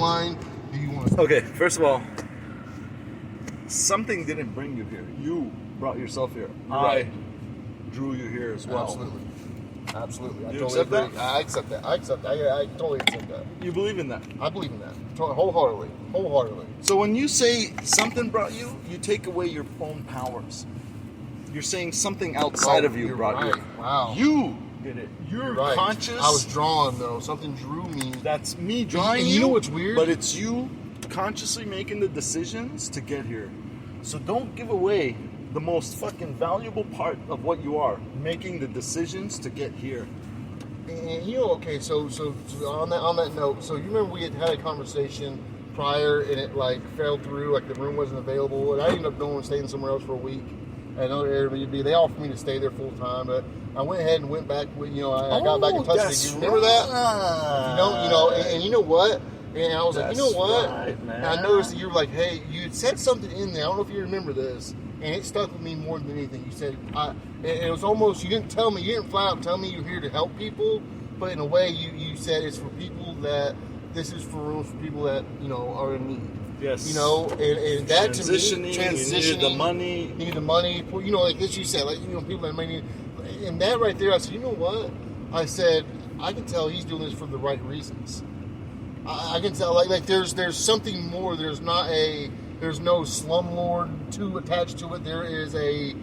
timeline do you want to... Okay, first of all, something didn't bring you here. You brought yourself here. Right. I drew you here as well. Absolutely. I You totally accept that? agree. I accept that. I totally accept that. You believe in that? I believe in that. Wholeheartedly. So when you say something brought you, you take away your own powers. You're saying something outside of you brought right. you. Wow. You did it. You're right. conscious. I was drawn, though. Something drew me. That's me drawing and you. You know what's weird? But it's you consciously making the decisions to get here. So don't give away the most fucking valuable part of what you are, making the decisions to get here. And you know, okay, so on that note, so you remember we had a conversation prior, and it like fell through, like the room wasn't available, and I ended up going and staying somewhere else for a week at another Airbnb. They offered me to stay there full time, but I went ahead and went back. I got back in touch with you. You remember that? You know, and you know what? And I was like, you know what? Right, man. And I noticed that you were like, hey, you had said something in there. I don't know if you remember this. And it stuck with me more than anything. You said, and it was almost, you didn't flat out tell me you're here to help people, but in a way you said it's for people that, this is for rooms for people that, you know, are in need. Yes. You know, and that to me, transitioning, you needed the money. You know, like this you said, like, you know, people that might need, and that right there, I said, you know what? I said, I can tell he's doing this for the right reasons. I can tell, like there's something more. There's no slumlord too attached to it. There is a,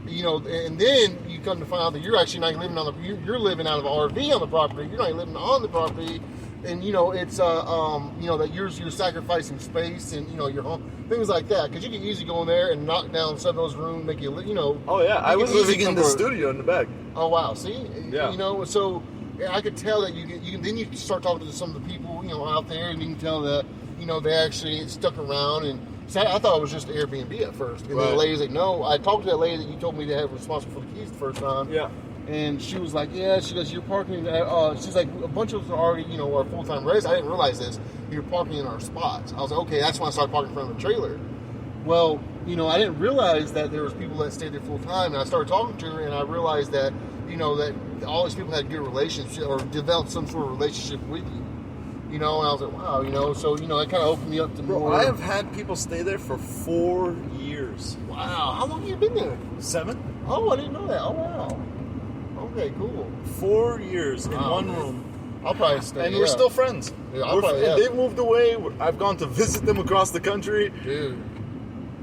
you know, and then you come to find out that you're actually not living you're living out of an RV on the property. You're not living on the property, and you know it's you know that you're sacrificing space and, you know, your home, things like that, because you can easily go in there and knock down some of those rooms, make you, you know. Oh yeah, I was living in the studio in the back. Oh wow, see, yeah, you know, so. Yeah, I could tell that then you start talking to some of the people, you know, out there, and you can tell that, you know, they actually stuck around. And so I thought it was just Airbnb at first. And then the lady's like, no. I talked to that lady that you told me to have responsible for the keys the first time. Yeah. And she was like, yeah. She goes, you're parking. She's like, a bunch of us are already, you know, are full-time residents. I didn't realize this. You're parking in our spots. I was like, okay, that's when I started parking in front of the trailer. Well, you know, I didn't realize that there was people that stayed there full-time. And I started talking to her, and I realized that, you know, that all these people had good relationships or developed some sort of relationship with you. You know, and I was like, wow, you know, so, you know, it kind of opened me up to more. I have had people stay there for 4 years. Wow. How long have you been there? 7. Oh, I didn't know that. Oh, wow. Okay, cool. 4 years in one room. I'll probably stay. And we're still friends. Yeah, They've moved away. I've gone to visit them across the country. Dude.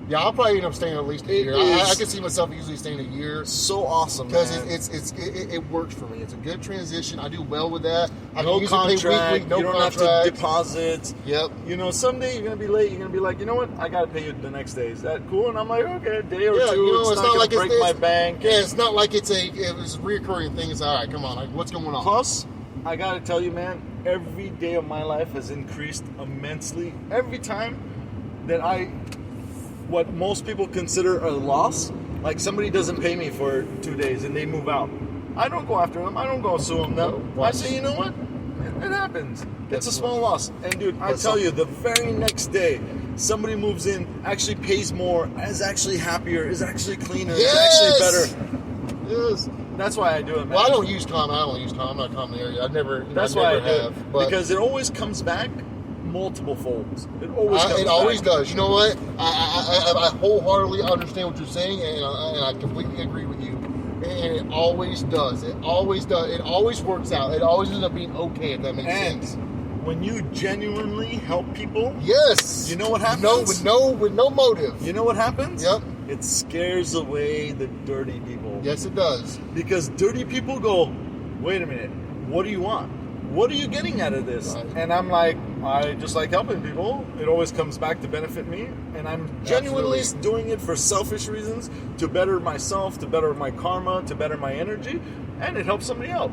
Yeah, I'll probably end up staying at least a year. I can see myself easily staying a year. So awesome, because it works for me. It's a good transition. I do well with that. No contract. You don't have to deposit. Yep. You know, someday you're gonna be late. You're gonna be like, you know what? I gotta pay you the next day. Is that cool? And I'm like, okay, a day or two. You know, it's not like break my bank. Yeah, it's not like it's a reoccurring thing. It's all right. Come on, like, what's going on? Plus, I gotta tell you, man, every day of my life has increased immensely. Every time that what most people consider a loss, like somebody doesn't pay me for 2 days and they move out, I don't go after them. I don't go sue them. No. I say, you know what? It happens. It's a small loss. And dude, I tell you, the very next day, somebody moves in, actually pays more, is actually happier, is actually cleaner, is actually better. Yes. That's why I do it, man. Well, I don't use common. I'm not common area. I never. That's why I do it. Because it always comes back multiple folds. It always comes back. It always does. You know what? I wholeheartedly understand what you're saying, and I completely agree with you. And it always does. It always does. It always works out. It always ends up being okay, if that makes sense. When you genuinely help people, yes, you know what happens? With no motive. You know what happens? Yep. It scares away the dirty people. Yes, it does. Because dirty people go, wait a minute, what do you want? What are you getting out of this? Right. And I'm like, I just like helping people. It always comes back to benefit me. And I'm genuinely doing it for selfish reasons, to better myself, to better my karma, to better my energy. And it helps somebody out.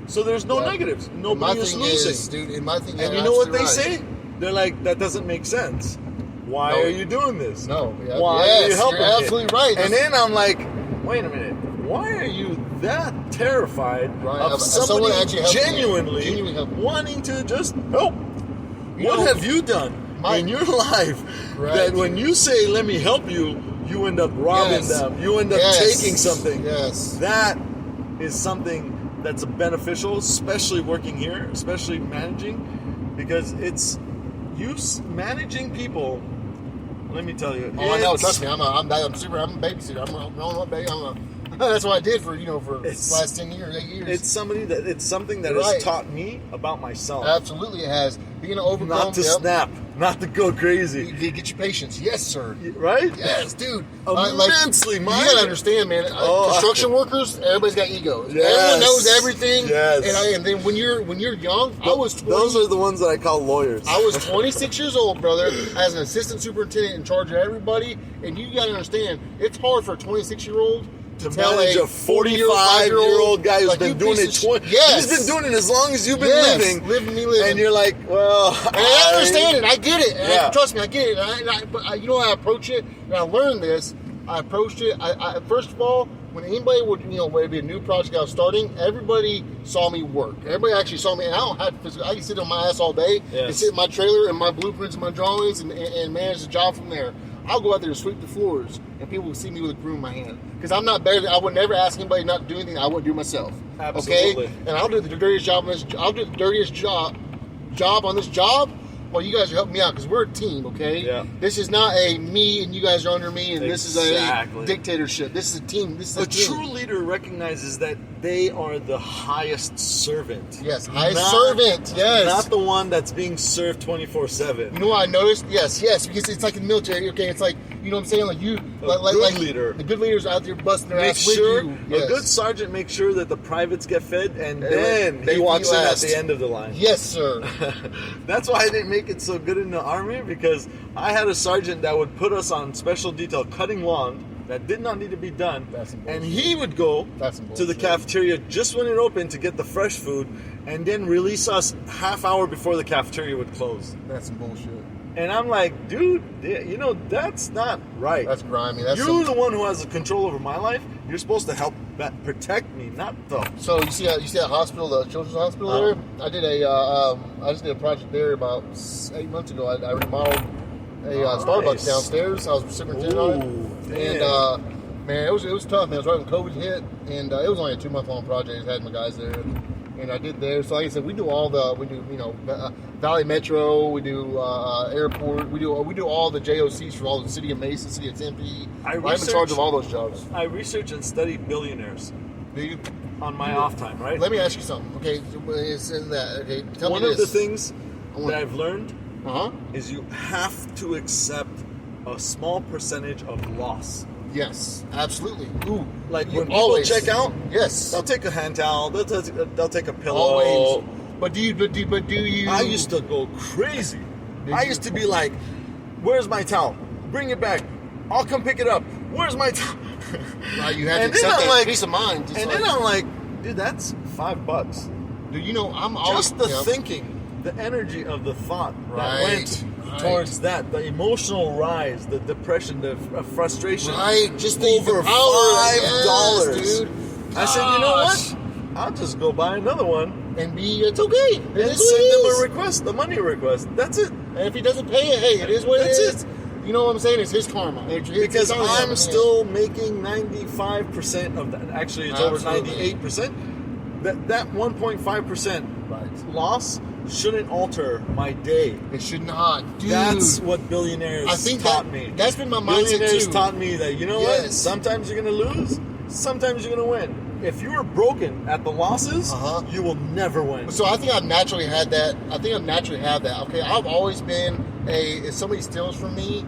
So there's no negatives. Nobody is losing. Dude, my thing, and you know what they say? They're like, that doesn't make sense. Why are you doing this? No. Yeah, why are you helping? You're absolutely right. And then I'm like, wait a minute. Why are you that terrified of somebody genuinely wanting to just help? What have you done in your life that when you say, let me help you, you end up robbing them. You end up taking something. Yes. That is something that's beneficial, especially working here, especially managing, because it's managing people. Let me tell you. Oh, I know. Trust me, I'm a babysitter. That's what I did for the last 10 years, 8 years. It's something that Right. has taught me about myself. Absolutely, it has. Being an overcome. Not to snap, not to go crazy. You get your patience. Yes, sir. Right? Yes, dude. Immensely, you man. gotta understand, man. Construction workers, everybody's got egos. Yes. Everyone knows everything. Yes. And then when you're young, I was 20, Those are the ones that I call lawyers. I was 26 years old, brother, as an assistant superintendent in charge of everybody. And you gotta understand, it's hard for a 26-year-old to tell manage a 45-year-old guy who's been doing it 20. Yes. He's been doing it as long as you've been living. Living. And you're like, well, and I understand it. I get it. Yeah. Trust me, I get it. But you know how I approach it? And I learned this. I approached it. I first of all, when anybody would, whether it be a new project I was starting, everybody saw me work. Everybody actually saw me. And I don't have to physically. I can sit on my ass all day and sit in my trailer and my blueprints and my drawings and manage the job from there. I'll go out there and sweep the floors, and people will see me with a broom in my hand. Because I'm not better. I would never ask anybody not to do anything I wouldn't do myself. Absolutely. Okay? And I'll do the dirtiest job on this. I'll do the dirtiest job on this job. Well, you guys are helping me out because we're a team, okay? Yeah. This is not a me and you guys are under me and this is Exactly. a dictatorship. This is a team. This is a A team. true leader recognizes that they are the highest servant. Yes, highest servant. Yes. Not the one that's being served 24/7. You know what I noticed? Yes, because it's like in the military. Okay, it's like, you know what I'm saying? Like good leader. The good leaders out there busting their Make ass sure with you. Yes. a good sergeant makes sure that the privates get fed, and They then he eat walks in at last. the end of the line. Yes, sir. That's why I didn't make it so good in the Army, because I had a sergeant that would put us on special detail cutting lawn that did not need to be done, That's some and bullshit. he would go That's some to the bullshit. cafeteria just when it opened to get the fresh food, and then release us half hour before the cafeteria would close. That's some bullshit. And I'm like, dude, that's not right. That's grimy. You're the one who has the control over my life. You're supposed to help protect me, not the. So you see that hospital, the children's hospital there? I did I just did a project there about 8 months ago. I remodeled a Starbucks Nice. downstairs. I was superintendent on Ooh, it, and man, it was tough, man. It was right when COVID hit, and it was only a 2-month-long project. I just had my guys there, and I did there. So like I said, we do Valley Metro, we do airport, we do all the JOCs for all the city of Mesa, city of Tempe. I'm in charge of all those jobs. I research and study billionaires Do you? on my off time, right? Let me ask you something. Okay, it's in that. Okay, tell One me of this. the things that I've learned is you have to accept a small percentage of loss. Yes, absolutely. Ooh, Like you when people always check out, yes, they'll take a hand towel, they'll take a pillow. always. But do you? I used to go crazy. Did I you? used to be like, "Where's my towel? Bring it back. I'll come pick it up. Where's my towel?" You have to And then accept I'm that like- peace of mind. Just And like, then I'm like, "Dude, that's $5." dude, I'm always Just the thinking, the energy of the thought Right, that went right. towards that, the emotional rise, the depression, the frustration. Right, just the over power, $5, yes, dude. I said, you know Gosh. what? I'll just go buy another one And it's okay. It and is send what them it a is. request, the money request. That's it. And if he doesn't pay it, hey, it is what That's it is. it. You know what I'm saying? It's his karma. It's Because his karma. I'm still making 95% of that. Actually, it's Absolutely. over 98%. That 1.5% Right. loss shouldn't alter my day. It should not, dude. That's what billionaires I think taught me. That's been my mindset Billionaires too. taught me that, you know what? Yes. Sometimes you're going to lose, sometimes you're going to win. If you are broken at the losses, you will never win. So I think I've naturally had that. Okay, I've always been if somebody steals from me,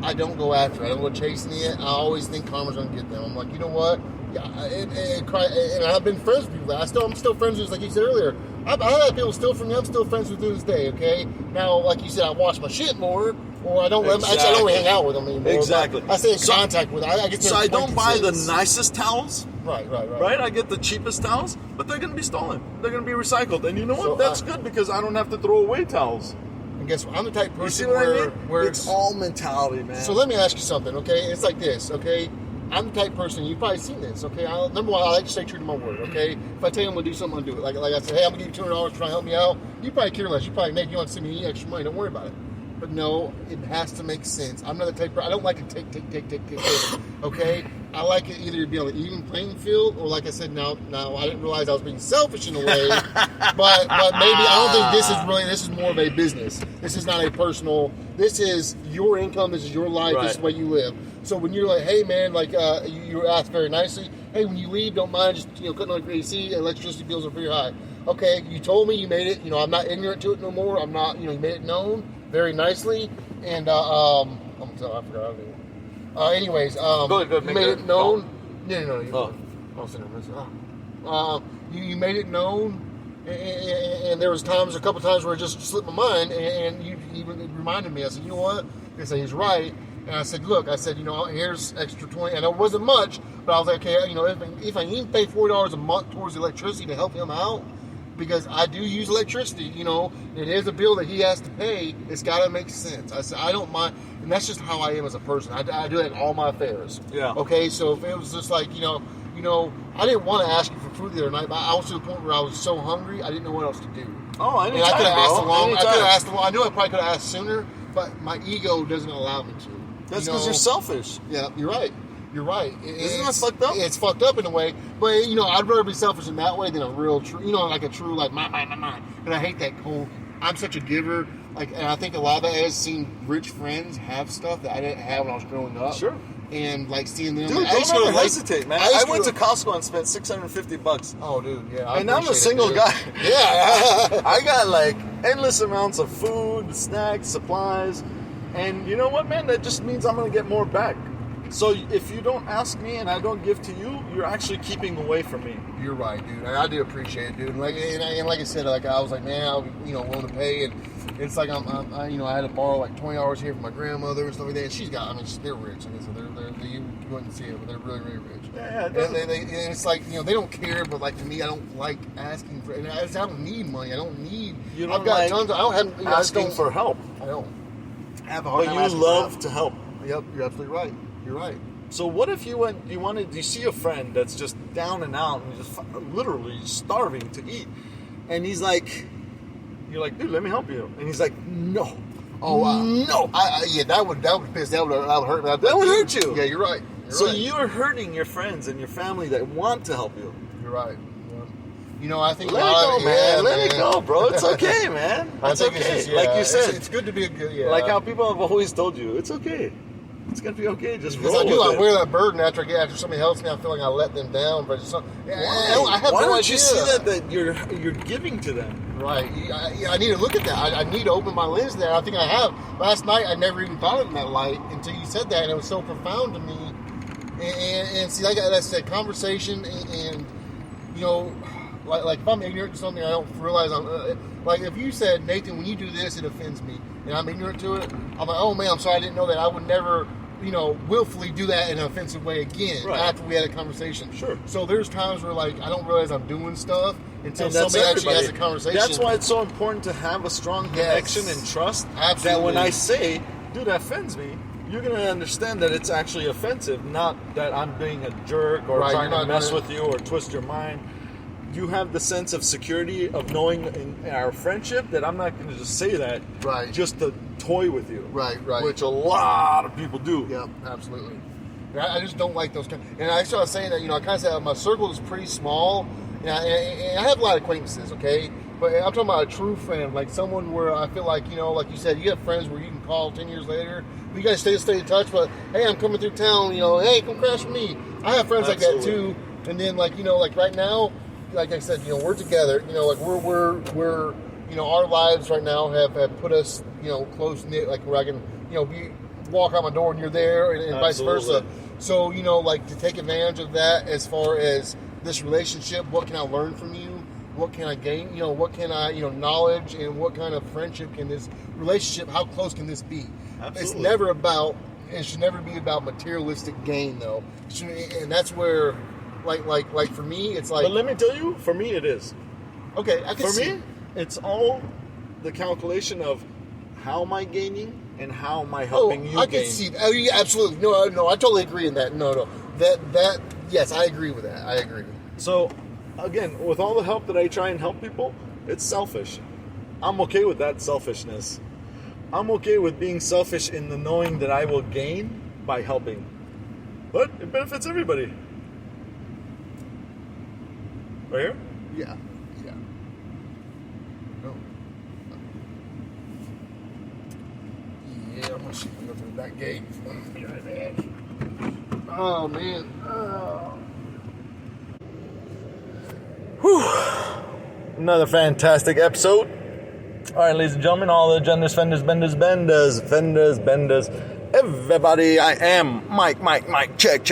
I don't go after it. I don't go chasing it. I always think karma's gonna get them. I'm like, you know what? Yeah, and I've been friends with people. I'm still friends with, like you said earlier. I've had people steal from me. I'm still friends with to this day. Okay. Now, like you said, I wash my shit more, or I don't. Actually, I don't really hang out with them anymore. Exactly. I stay in contact with. I get. So I don't buy the nicest towels. Right. Right? I get the cheapest towels, but they're going to be stolen. They're going to be recycled. And you know what? So That's good because I don't have to throw away towels. And guess what? I'm the type of You see person what I mean? where It's all mentality, man. So let me ask you something, okay? It's like this, okay? I'm the type of person, you've probably seen this, okay? Number one, I like to stay true to my word, okay? If I tell you I'm going to do something, I'm going to do it. Like I said, hey, I'm going to give you $200 to try and help me out. You probably care less. You probably make, you want to send me any extra money. Don't worry about it. But no, it has to make sense. I'm not the type of person, I don't like to take, okay? I like it either to be on an even playing field, or like I said, now I didn't realize I was being selfish in a way, but maybe I don't think this is more of a business. This is not a personal. This is your income. This is your life. This is the way you live. So when you're like, hey man, like you were asked very nicely, hey, when you leave, don't mind just cutting on your AC. Electricity bills are very high. Okay, you told me, you made it. I'm not ignorant to it no more. I'm not. You made it known very nicely, and I'm gonna tell. I forgot. Anyways, go ahead, you made it known. No. You made it known, and there was a couple times where it just slipped my mind, and you even reminded me. I said, you know what? I said, he's right. And I said, look, here's extra 20, and it wasn't much, but I was like, okay, if I even pay $40 a month towards electricity to help him out, because I do use electricity, it is a bill that he has to pay. It's got to make sense. I said, I don't mind, and that's just how I am as a person. I do that in all my affairs. Yeah. Okay, so if it was just like, I didn't want to ask you for food the other night, but I was to the point where I was so hungry, I didn't know what else to do. Oh, anytime, and I could have asked along. Anytime. I could have asked along. I knew I probably could have asked sooner, but my ego doesn't allow me to. That's because you're selfish. Yeah, you're right. You're right. Isn't that fucked up? It's fucked up in a way, but I'd rather be selfish in that way than a real true, like a true like my. And I hate that whole. I'm such a giver, and I think a lot of that has seen rich friends have stuff that I didn't have when I was growing up. Sure. And like seeing them. Dude, don't ever hesitate, man. I went to Costco and spent $650. Oh, dude, yeah. And I'm a single guy. Yeah. I got like endless amounts of food, snacks, supplies, and you know what, man? That just means I'm gonna get more back. So if you don't ask me and I don't give to you, you're actually keeping away from me. You're right, dude. And I do appreciate it, dude. And like I said, like I was like, man, I'll be, willing to pay. And it's like I had to borrow like $20 here from my grandmother and stuff like that. And she's got, they're rich. Like I said, you wouldn't see it, but they're really, really rich. Yeah. And it's like they don't care, but like to me, I don't like asking for. And I don't need money. I don't need. You don't I've got like tons. I don't have asking for help. I don't have a hard time. But you love to help. Yep, you're absolutely right. You're right. So what if you see a friend that's just down and out and just literally starving to eat, and he's like, you're like, dude, let me help you, and he's like, no. Oh, no. That would piss. That would hurt me. That would hurt you. Yeah, you're right. You're hurting your friends and your family that want to help you. You're right. I think let it go, man. Let it go, bro. It's okay, man. It's okay. Like you said, it's good to be a good. Yeah. Like how people have always told you, it's okay. It's gonna be okay. Just roll I with it. I wear that burden after somebody helps me. I feel like I let them down, but why? Why don't you see that you're giving to them? Right. I need to look at that. I need to open my lens there. I think I have. Last night I never even thought of it in that light until you said that, and it was so profound to me. And see, like I said, conversation and like if I'm ignorant to something, I don't realize I'm like if you said, Nathan, when you do this, it offends me, and I'm ignorant to it. I'm like, oh man, I'm sorry, I didn't know that. I would never, willfully do that in an offensive way again after we had a conversation. Sure. So there's times where like I don't realize I'm doing stuff until somebody actually has a conversation. That's why it's so important to have a strong connection and trust. Absolutely. That when I say, dude, that offends me, you're going to understand that it's actually offensive, not that I'm being a jerk or trying to mess with you or twist your mind. You have the sense of security of knowing in our friendship that I'm not going to just say that just to toy with you. Right. Which a lot of people do. Yeah, absolutely. I just don't like those kind. And I started saying that, I kind of said my circle is pretty small, and I have a lot of acquaintances, okay? But I'm talking about a true friend, like someone where I feel like, like you said, you have friends where you can call 10 years later. You guys stay in touch, but hey, I'm coming through town, hey, come crash with me. I have friends like that too. And then like right now, like I said, we're together. Like we're our lives right now have put us, close knit. Like where I can, walk out my door and you're there, and vice versa. So like to take advantage of that as far as this relationship. What can I learn from you? What can I gain? What can I knowledge, and what kind of friendship can this relationship? How close can this be? Absolutely. It's never about. It should never be about materialistic gain, though. And that's where. Like for me, it's like. But let me tell you, for me, it is. Okay, I can see. For me, it's all the calculation of how am I gaining and how am I helping you I gain. can see. Oh, yeah, absolutely. No, I totally agree in that. No. That yes, I agree with that. I agree. So, again, with all the help that I try and help people, it's selfish. I'm okay with that selfishness. I'm okay with being selfish in the knowing that I will gain by helping. But it benefits everybody. Right here? Yeah. Yeah. No. Yeah, I'm gonna see if I can go through the back gate. Oh man. Oh. Whew. Another fantastic episode. All right, ladies and gentlemen, all the genders, fenders, benders, benders, everybody, I am Mike, check,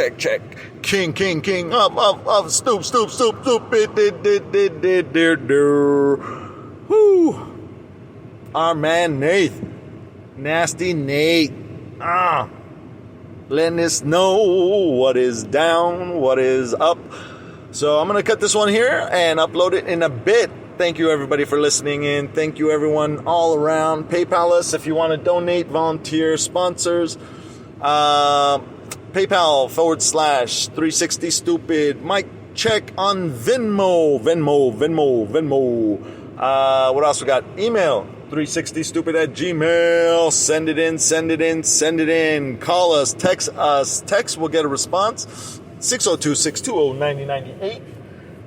king, up, stupid, whoo, our man Nate, nasty Nate, letting us know what is down, what is up. So I'm going to cut this one here and upload it in a bit. Thank you, everybody, for listening in. Thank you, everyone, all around. PayPal us if you want to donate, volunteer, sponsors. PayPal /360stupid. Mike, check on Venmo. What else we got? Email 360stupid@gmail. Send it in. Call us, text us. Text will get a response. 602-620-9098.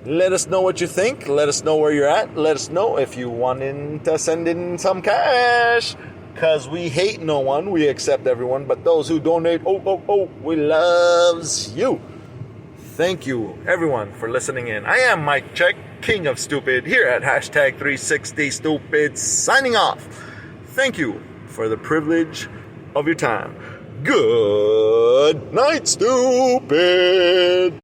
Let us know what you think. Let us know where you're at. Let us know if you want to send in some cash. Because we hate no one. We accept everyone. But those who donate, we loves you. Thank you, everyone, for listening in. I am Mike Check, King of Stupid, here at #360stupid, signing off. Thank you for the privilege of your time. Good night, stupid.